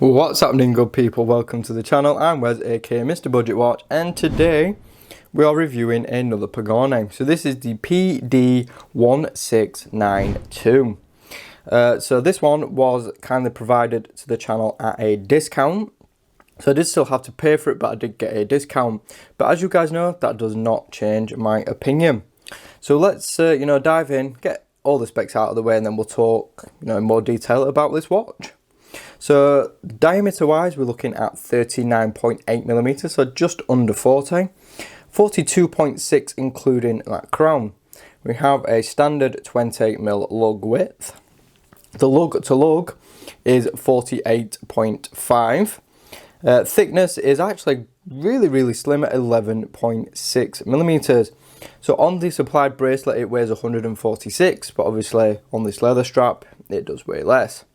What's happening, good people? Welcome to the channel. I'm Wes, aka Mr. Budget Watch, and today we are reviewing another Pagani. So this is the PD-1692. So this one was kindly provided to the channel at a discount. So I did still have to pay for it, but I did get a discount. But as you guys know, that does not change my opinion. So let's dive in, get all the specs out of the way, and then we'll talk in more detail about this watch. So diameter wise, we're looking at 39.8 millimeters, so just under 40, 42.6 including that crown. We have a standard 28mm lug width. The lug to lug is 48.5. Thickness is actually really slim at 11.6 millimeters. So on the supplied bracelet it weighs 146, but obviously on this leather strap it does weigh less.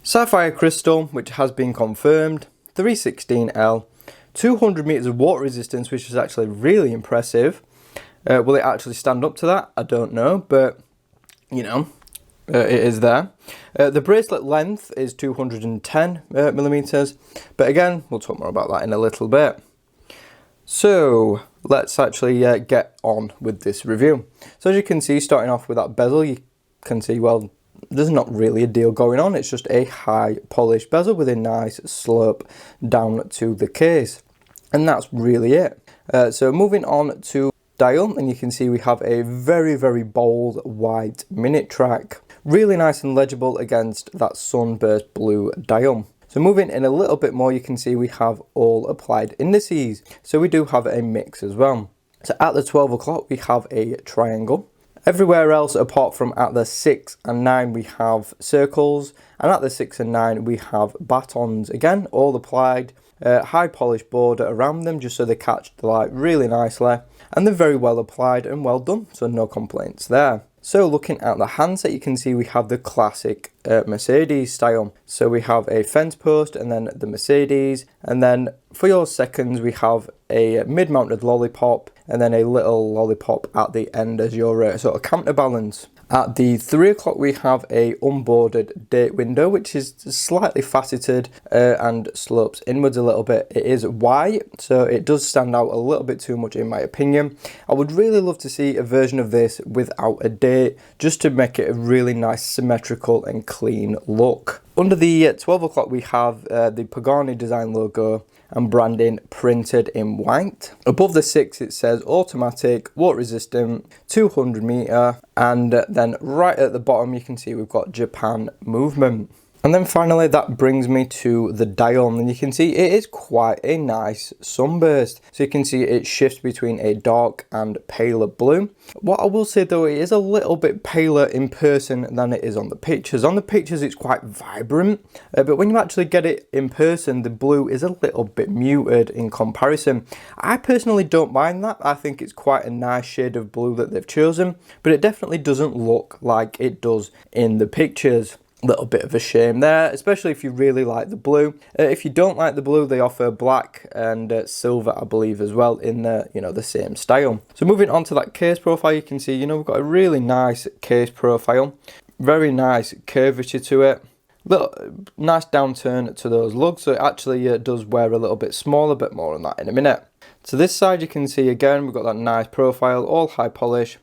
Sapphire crystal, which has been confirmed, 316L, 200 meters of water resistance, which is actually really impressive. Will it actually stand up to that? I don't know, but it is there. The bracelet length is 210 millimeters, but again, we'll talk more about that in a little bit. So let's actually get on with this review. So as you can see, starting off with that bezel, you can see, well, there's not really a deal going on. It's just a high polished bezel with a nice slope down to the case, and that's really it. So moving on to dial, and you can see we have a very bold white minute track, really nice and legible against that sunburst blue dial. So moving in a little bit more, you can see we have all applied indices, so we do have a mix as well. So at the 12 o'clock we have a triangle. Everywhere else apart from at the 6 and 9 we have circles, and at the 6 and 9 we have batons. Again, all applied, high polished border around them just so they catch the light really nicely, and they're very well applied and well done, so no complaints there. So looking at the handset, you can see we have the classic Mercedes style. So we have a fence post and then the Mercedes, and then for your seconds we have a mid-mounted lollipop and then a little lollipop at the end as your sort of counterbalance. At the 3 o'clock we have a unboarded date window, which is slightly faceted and slopes inwards a little bit. It is white, so it does stand out a little bit too much in my opinion. I would really love to see a version of this without a date, just to make it a really nice symmetrical and clean look. Under the 12 o'clock we have the Pagani Design logo and branding printed in white. Above the 6 it says automatic, water resistant, 200 meter, and then right at the bottom you can see we've got Japan movement. And then finally that brings me to the dial, and you can see it is quite a nice sunburst. So you can see it shifts between a dark and paler blue. What I will say though, it is a little bit paler in person than it is on the pictures. On the pictures it's quite vibrant, but when you actually get it in person, the blue is a little bit muted in comparison. I personally don't mind that. I think it's quite a nice shade of blue that they've chosen, but it definitely doesn't look like it does in the pictures. Little bit of a shame there, especially if you really like the blue. If you don't like the blue, they offer black and silver, I believe, as well in the the same style. So moving on to that case profile, you can see we've got a really nice case profile, very nice curvature to it, little nice downturn to those lugs, so it actually does wear a little bit smaller, but more on that in a minute. So this side you can see again we've got that nice profile, all high polish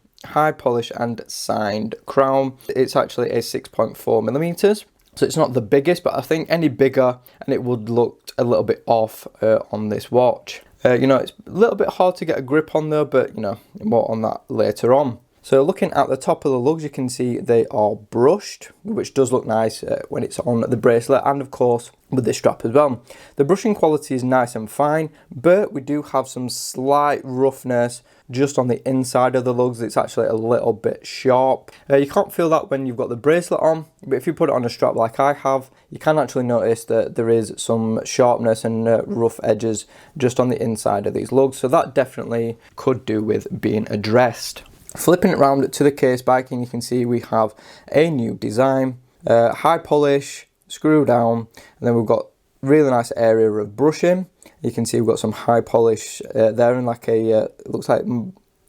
and signed crown. It's actually a 6.4 millimeters, so it's not the biggest, but I think any bigger and it would look a little bit off on this watch. It's a little bit hard to get a grip on though, but more on that later on. So looking at the top of the lugs, you can see they are brushed, which does look nice when it's on the bracelet, and of course with the strap as well. The brushing quality is nice and fine, but we do have some slight roughness just on the inside of the lugs. It's actually a little bit sharp. You can't feel that when you've got the bracelet on, but if you put it on a strap like I have, you can actually notice that there is some sharpness and rough edges just on the inside of these lugs, so that definitely could do with being addressed. Flipping it around to the case back, and you can see we have a new design, high polish, screw down, and then we've got really nice area of brushing. You can see we've got some high polish there, and like a looks like,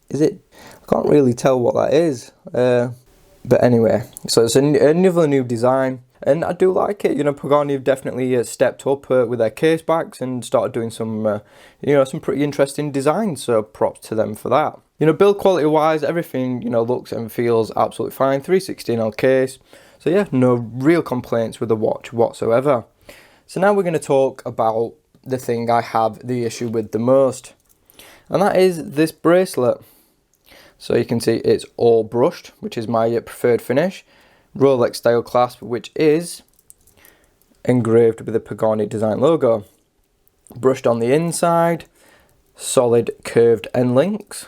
is it, I can't really tell what that is, but anyway, so it's another new design. and I do like it. You know, Pagani have definitely stepped up with their case backs and started doing some, you know, some pretty interesting designs. So props to them for that. You know, build quality wise, everything, you know, looks and feels absolutely fine. 316L case. So yeah, no real complaints with the watch whatsoever. So now we're going to talk about the thing I have the issue with the most, and that is this bracelet. So you can see it's all brushed, which is my preferred finish. Rolex style clasp, which is engraved with the Pagani Design logo. Brushed on the inside, solid curved end links,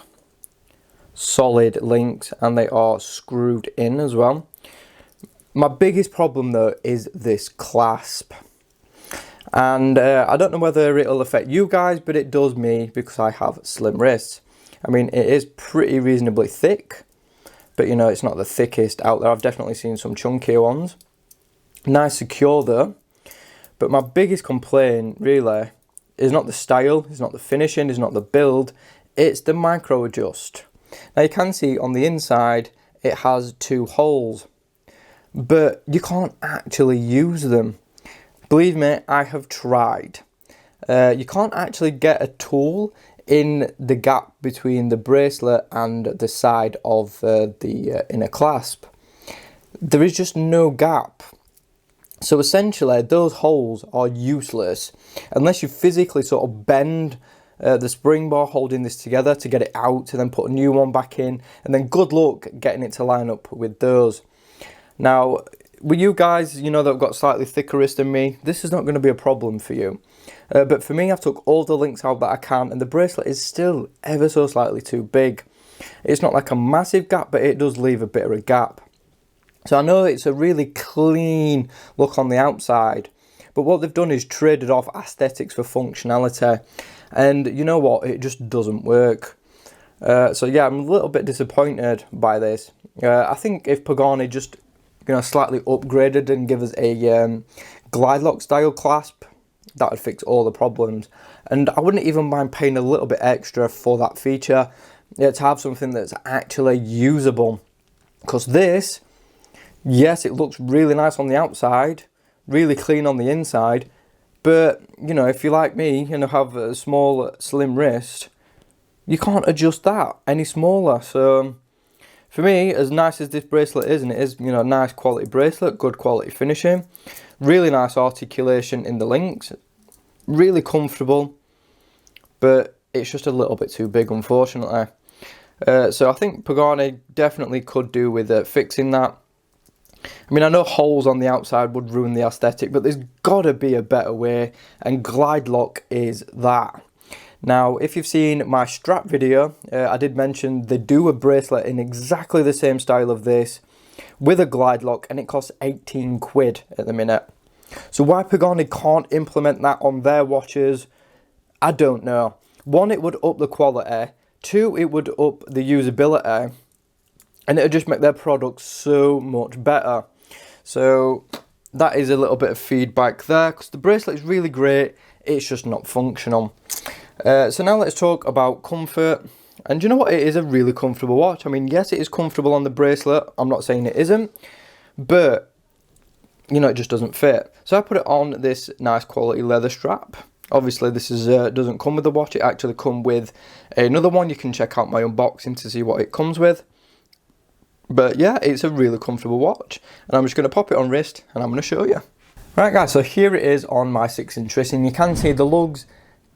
solid links, and they are screwed in as well. My biggest problem though is this clasp. And I don't know whether it'll affect you guys, but it does me because I have slim wrists. I mean, it is pretty reasonably thick, but you know, it's not the thickest out there. I've definitely seen some chunkier ones. Nice secure though. But my biggest complaint really is not the style, it's not the finishing, it's not the build, it's the micro adjust. Now you can see on the inside, it has 2 holes, but you can't actually use them. Believe me, I have tried. You can't actually get a tool in the gap between the bracelet and the side of the inner clasp. There is just no gap. So essentially, those holes are useless unless you physically sort of bend the spring bar holding this together to get it out, to then put a new one back in, and then good luck getting it to line up with those. Now, with you guys, you know, that have got slightly thicker wrists than me, this is not going to be a problem for you. But for me, I've took all the links out that I can, and the bracelet is still ever so slightly too big. It's not like a massive gap, but it does leave a bit of a gap. So I know it's a really clean look on the outside, but what they've done is traded off aesthetics for functionality. And you know what? It just doesn't work. So yeah, I'm a little bit disappointed by this. I think if Pagani just, you know, slightly upgraded and give us a glide lock style clasp, that would fix all the problems. And I wouldn't even mind paying a little bit extra for that feature, to have something that's actually usable. Because this, yes, it looks really nice on the outside, really clean on the inside, but you know, if you're like me and have a small slim wrist, you can't adjust that any smaller. So for me, as nice as this bracelet is, and it is, you know, a nice quality bracelet, good quality finishing, really nice articulation in the links, really comfortable, but it's just a little bit too big, unfortunately. So I think Pagani definitely could do with fixing that. I mean, I know holes on the outside would ruin the aesthetic, but there's got to be a better way, and glide lock is that. Now, if you've seen my strap video, I did mention they do a bracelet in exactly the same style of this with a glide lock, and it costs 18 quid at the minute. So why Pagani can't implement that on their watches, I don't know. One, it would up the quality. Two, it would up the usability. And it would just make their products so much better. So that is a little bit of feedback there, because the bracelet is really great, it's just not functional. So now let's talk about comfort. And you know what, it is a really comfortable watch. I mean, yes, it is comfortable on the bracelet, I'm not saying it isn't, but you know, it just doesn't fit. So I put it on this nice quality leather strap. Obviously this is doesn't come with the watch, it actually comes with another one. You can check out my unboxing to see what it comes with. But yeah, it's a really comfortable watch, and I'm just going to pop it on wrist and I'm going to show you. Right guys, so here it is on my 6-inch wrist, and you can see the lugs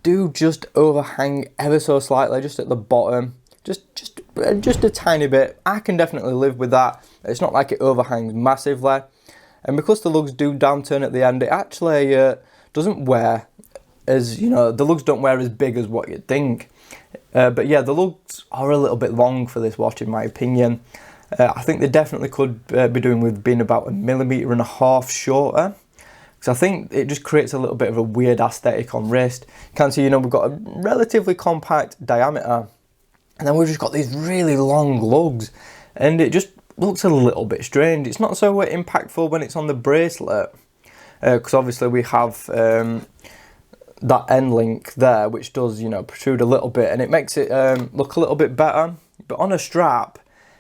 do just overhang ever so slightly, just at the bottom, just a tiny bit. I can definitely live with that. It's not like it overhangs massively, and because the lugs do downturn at the end, it actually doesn't wear as, you know, the lugs don't wear as big as what you'd think. But yeah, the lugs are a little bit long for this watch in my opinion. I think they definitely could be doing with being about 1.5 millimeters shorter, because I think it just creates a little bit of a weird aesthetic on wrist. You can see, you know, we've got a relatively compact diameter, and then we've just got these really long lugs, and it just looks a little bit strange. It's not so impactful when it's on the bracelet, because obviously we have that end link there, which does, you know, protrude a little bit, and it makes it look a little bit better. But on a strap,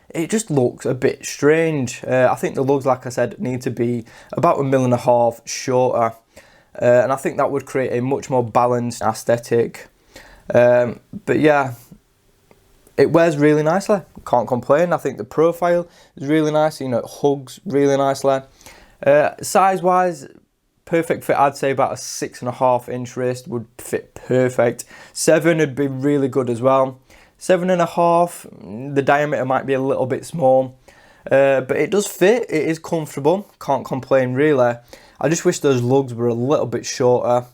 it just looks a bit strange. I think the lugs, like I said, need to be about 1.5 mm shorter. And I think that would create a much more balanced aesthetic. But yeah, it wears really nicely, can't complain. I think the profile is really nice, you know, it hugs really nicely. Size wise, perfect fit. I'd say about a 6.5 inch wrist would fit perfect. 7 would be really good as well. 7.5, the diameter might be a little bit small, but it does fit, it is comfortable, can't complain really. I just wish those lugs were a little bit shorter,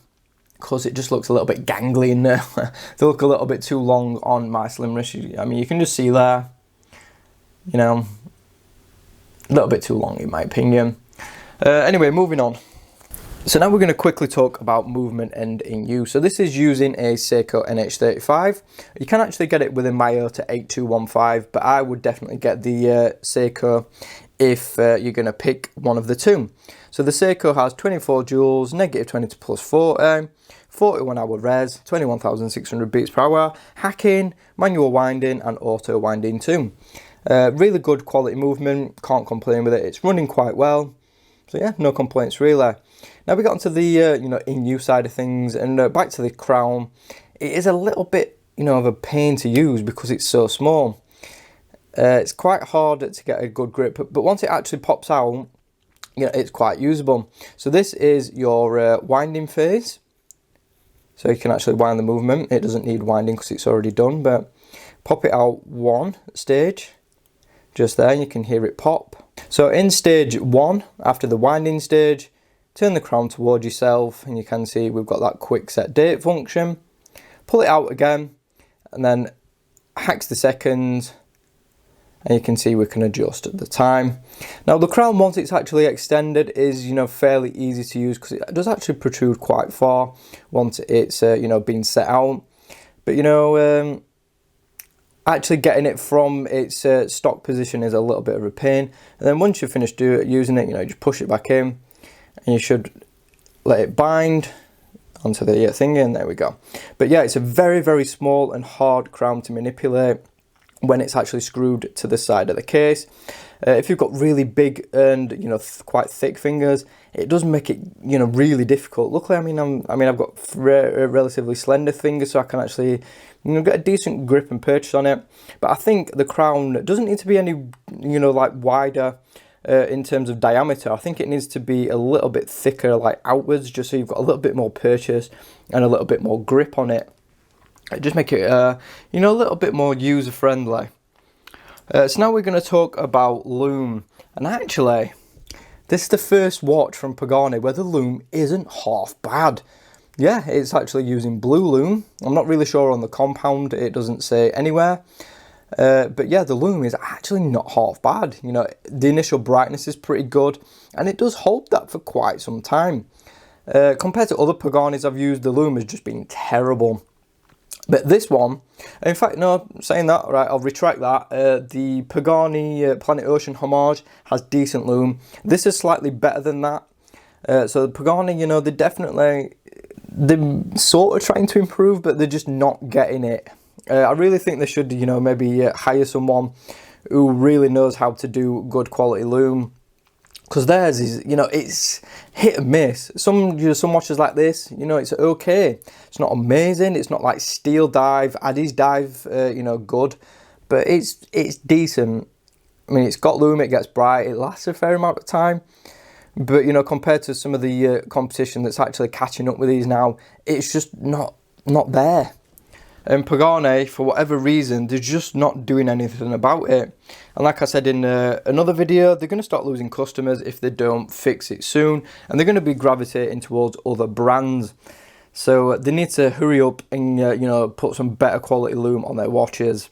because it just looks a little bit gangly in there. They look a little bit too long on my slim wrist. I mean, you can just see there, you know, a little bit too long in my opinion. Anyway, moving on. So now we're going to quickly talk about movement and in use. So this is using a Seiko NH35. You can actually get it with a Miyota 8215, but I would definitely get the Seiko if you're going to pick one of the two. So the Seiko has 24 joules, -20 to +40, 41 hour res, 21,600 beats per hour, hacking, manual winding and auto winding too. Really good quality movement, can't complain with it. It's running quite well. So yeah, no complaints really. Now we got onto the you know, in-use side of things, and back to the crown. It is a little bit, you know, of a pain to use because it's so small. It's quite hard to get a good grip, but once it actually pops out, you know, it's quite usable. So this is your winding phase. So you can actually wind the movement. It doesn't need winding because it's already done, but pop it out one stage, just there, and you can hear it pop. So in stage 1, after the winding stage, turn the crown towards yourself, and you can see we've got that quick set date function. Pull it out again, and then hacks the seconds, and you can see we can adjust at the time. Now the crown, once it's actually extended, is, you know, fairly easy to use because it does actually protrude quite far once it's you know, been set out. But you know, actually getting it from its stock position is a little bit of a pain. And then once you've finished using it, you know, just push it back in, and you should let it bind onto the thing, and there we go. But yeah, it's a very, very small and hard crown to manipulate when it's actually screwed to the side of the case. If you've got really big and, you know, quite thick fingers, it does make it, you know, really difficult. Luckily, I've got relatively slender fingers, so I can actually, you know, get a decent grip and purchase on it. But I think the crown doesn't need to be any, you know, like wider in terms of diameter. I think it needs to be a little bit thicker, like outwards, just so you've got a little bit more purchase and a little bit more grip on it. Just make it, you know, a little bit more user friendly. So now we're going to talk about loom, and actually this is the first watch from Pagani where the loom isn't half bad. Yeah, it's actually using blue loom. I'm not really sure on the compound, it doesn't say anywhere, but yeah, the loom is actually not half bad. You know, the initial brightness is pretty good, and it does hold that for quite some time. Compared to other Paganis I've used, the loom has just been terrible. But this one, in fact, no, saying that, right, I'll retract that. The Pagani Planet Ocean Homage has decent loom. This is slightly better than that. So the Pagani, you know, they're sort of trying to improve, but they're just not getting it. I really think they should, you know, maybe hire someone who really knows how to do good quality loom. Because theirs is, you know, it's hit and miss. Some watches like this, you know, it's okay. It's not amazing. It's not like Steel Dive, Addy's Dive, you know, good. But it's decent. I mean, it's got loom, it gets bright, it lasts a fair amount of time. But, you know, compared to some of the competition that's actually catching up with these now, it's just not there. And Pagani, for whatever reason, they're just not doing anything about it. And like I said in another video, they're going to start losing customers if they don't fix it soon. And they're going to be gravitating towards other brands. So they need to hurry up and, you know, put some better quality loom on their watches.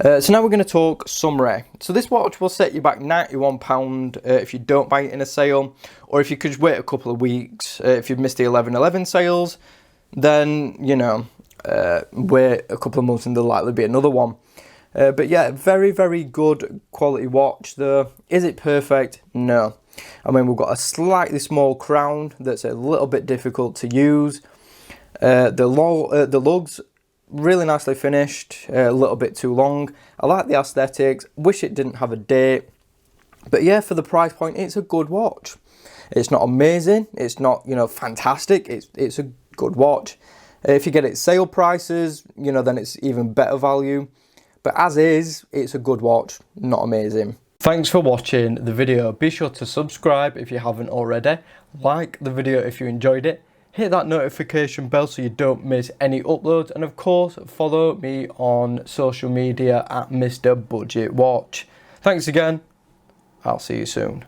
So now we're going to talk summary. So this watch will set you back £91 if you don't buy it in a sale. Or if you could just wait a couple of weeks. If you've missed the 11/11 sales, then, you know, wait a couple of months and there'll likely be another one. But yeah, very, very good quality watch though. Is it perfect? No. I mean, we've got a slightly small crown that's a little bit difficult to use. The lugs, really nicely finished, a little bit too long. I like the aesthetics, wish it didn't have a date. But yeah, for the price point, it's a good watch. It's not amazing, it's not, you know, fantastic, it's a good watch. If you get it sale prices, you know, then it's even better value. But as is, it's a good watch, not amazing. Thanks for watching the video. Be sure to subscribe if you haven't already. Like the video if you enjoyed it. Hit that notification bell so you don't miss any uploads. And of course, follow me on social media at Mr. Budget Watch. Thanks again. I'll see you soon.